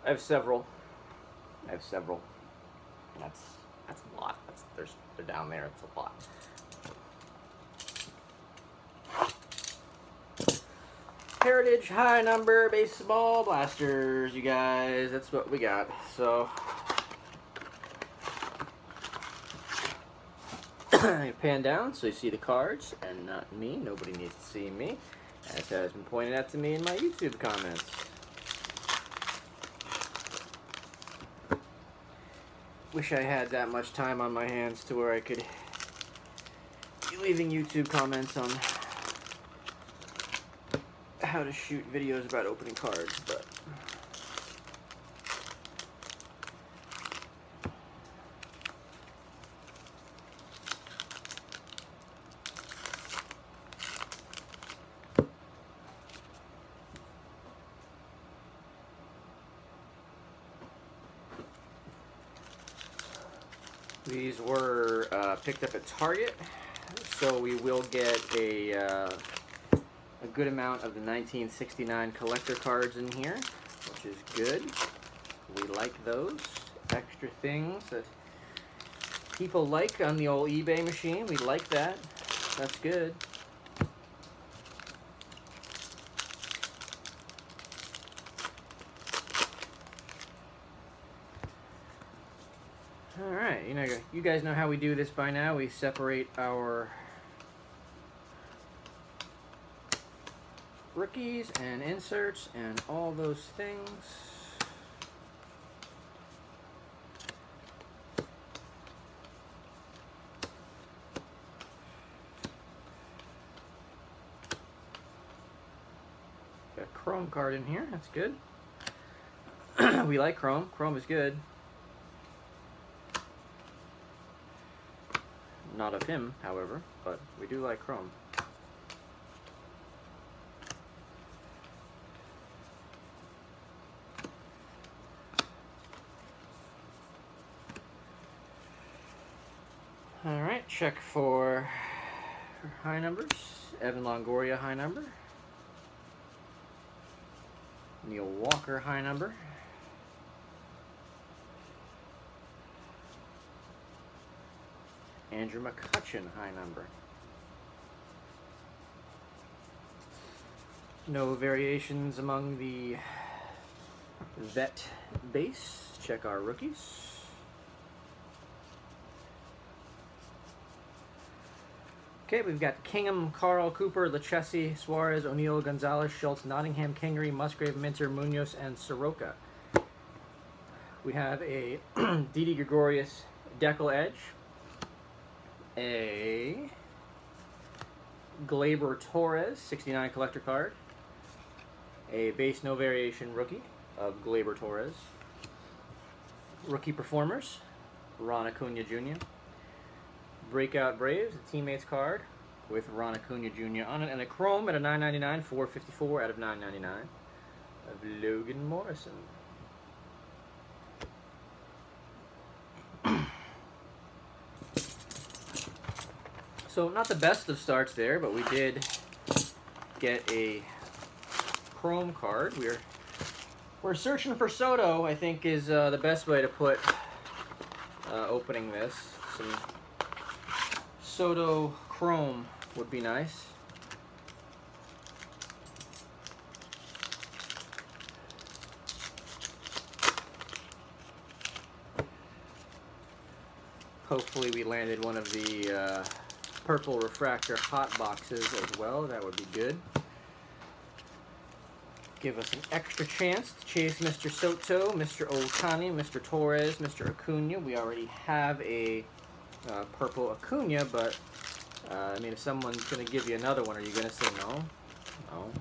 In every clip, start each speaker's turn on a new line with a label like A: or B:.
A: I have several. I have several. That's a lot. They're down there. It's a lot. Heritage high number baseball blasters, you guys. That's what we got. So I pan down so you see the cards and not me. Nobody needs to see me, as has been pointed out to me in my YouTube comments. Wish I had that much time on my hands to where I could be leaving YouTube comments on how to shoot videos about opening cards, but these were picked up at Target, so we will get a good amount of the 1969 collector cards in here, which is good. We like those extra things that people like on the old eBay machine. We like that. That's good. All right, you guys know how we do this by now. We separate our rookies and inserts and all those things. Got a chrome card in here. That's good. We like chrome. Chrome is good. Not of him, however, but we do like chrome. Alright, check for high numbers. Evan Longoria, high number. Neil Walker, high number. Andrew McCutchen, high number. No variations among the vet base. Check our rookies. Okay, we've got Kingham, Carl, Cooper, Lechesi, Suarez, O'Neill, Gonzalez, Schultz, Nottingham, Kingery, Musgrave, Minter, Munoz, and Soroka. We have a Didi Gregorius Decal Edge, a Gleyber Torres 69 collector card, a base no variation rookie of Gleyber Torres, rookie performers, Ron Acuna Jr., Breakout Braves, a teammates card with Ron Acuna Jr. on it, and a chrome at a $9.99, 454 out of $9.99 of Logan Morrison. So not the best of starts there, but we did get a chrome card. We're searching for Soto, I think, is the best way to put opening this. Some Soto chrome would be nice. Hopefully we landed one of the purple refractor hot boxes as well. That would be good. Give us an extra chance to chase Mr. Soto, Mr. Ohtani, Mr. Torres, Mr. Acuna. We already have a purple Acuna, but I mean, if someone's going to give you another one, are you going to say no? No.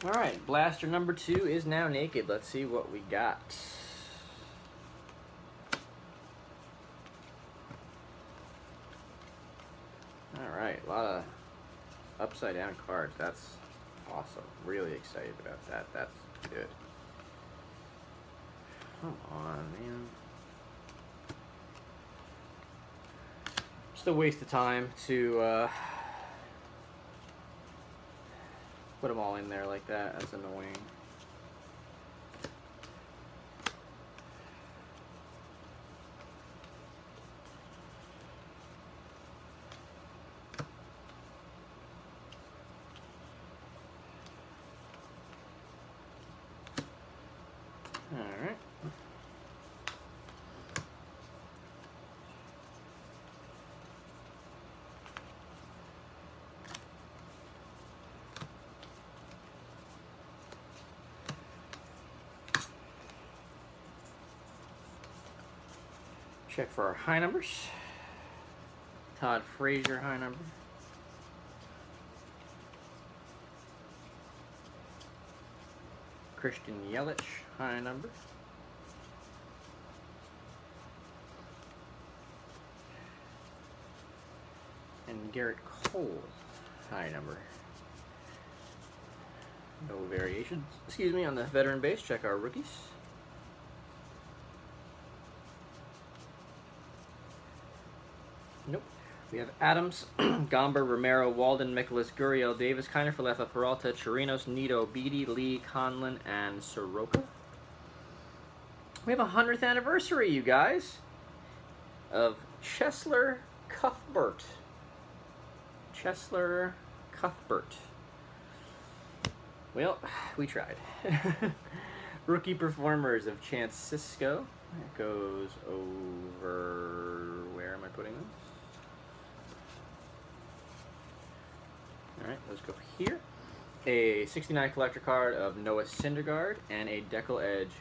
A: Alright, blaster number 2 is now naked. Let's see what we got. Alright, a lot of upside down cards. That's awesome. Really excited about that. That's good. Come on, man. Just a waste of time to put them all in there like that. That's annoying. Alright. Check for our high numbers. Todd Frazier, high number. Christian Yelich, high number. And Garrett Cole, high number. No variations. Excuse me, on the veteran base, check our rookies. Nope. We have Adams, Gomber, Romero, Walden, Mikolas, Gurriel, Davis, Kiner, Falefa, Peralta, Chirinos, Nito, Beatty, Lee, Conlon, and Soroka. We have a 100th anniversary, you guys, of Cheslor Cuthbert. Cheslor Cuthbert. Well, we tried. Rookie performers of Chance Sisco. That goes over... Where am I putting this? Alright, let's go here. A 69 collector card of Noah Syndergaard and a Decal Edge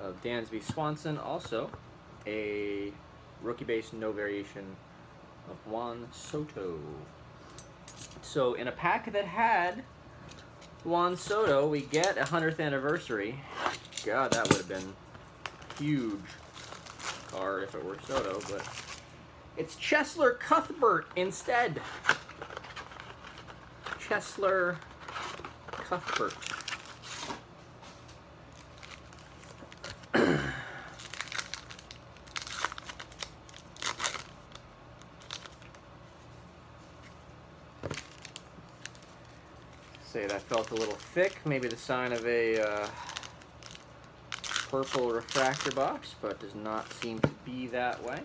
A: of Dansby Swanson. Also, a rookie base, no variation of Juan Soto. So, in a pack that had Juan Soto, we get a 100th anniversary. God, that would have been a huge card if it were Soto, but it's Cheslor Cuthbert instead. Cheslor Cuthbert. Say that felt a little thick, maybe the sign of a purple refractor box, but does not seem to be that way.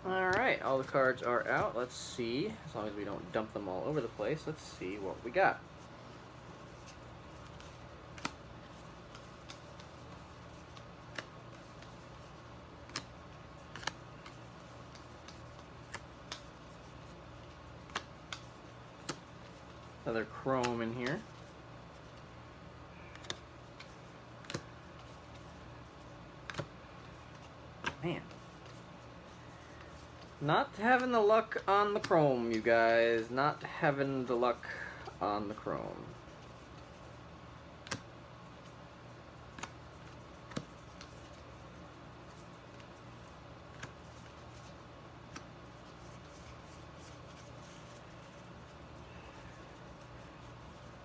A: Alright, all the cards are out. Let's see, as long as we don't dump them all over the place, let's see what we got. Another chrome in here. Man. Not having the luck on the chrome, you guys. Not having the luck on the chrome.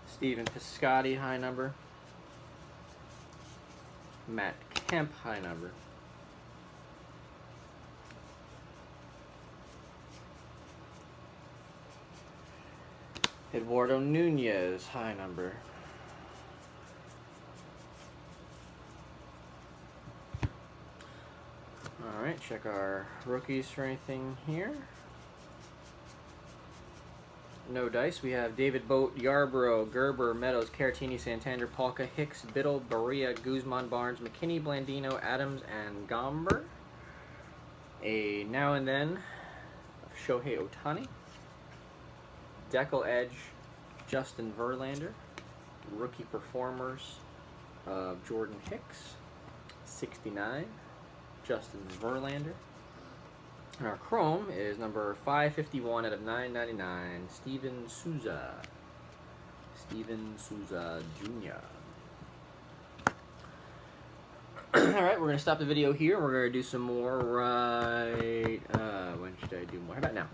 A: Stephen Piscotty, high number. Matt Kemp, high number. Eduardo Nunez, high number. Alright, check our rookies for anything here. No dice. We have David Boat, Yarborough, Gerber, Meadows, Caratini, Santander, Polka, Hicks, Biddle, Berea, Guzman, Barnes, McKinney, Blandino, Adams, and Gomber. A Now and Then of Shohei Ohtani. Decal Edge, Justin Verlander. Rookie Performers of Jordan Hicks. 69, Justin Verlander. And our Chrome is number 551 out of 999, Steven Souza. Steven Souza Jr. Alright, we're going to stop the video here. We're going to do some more right... when should I do more? How about now?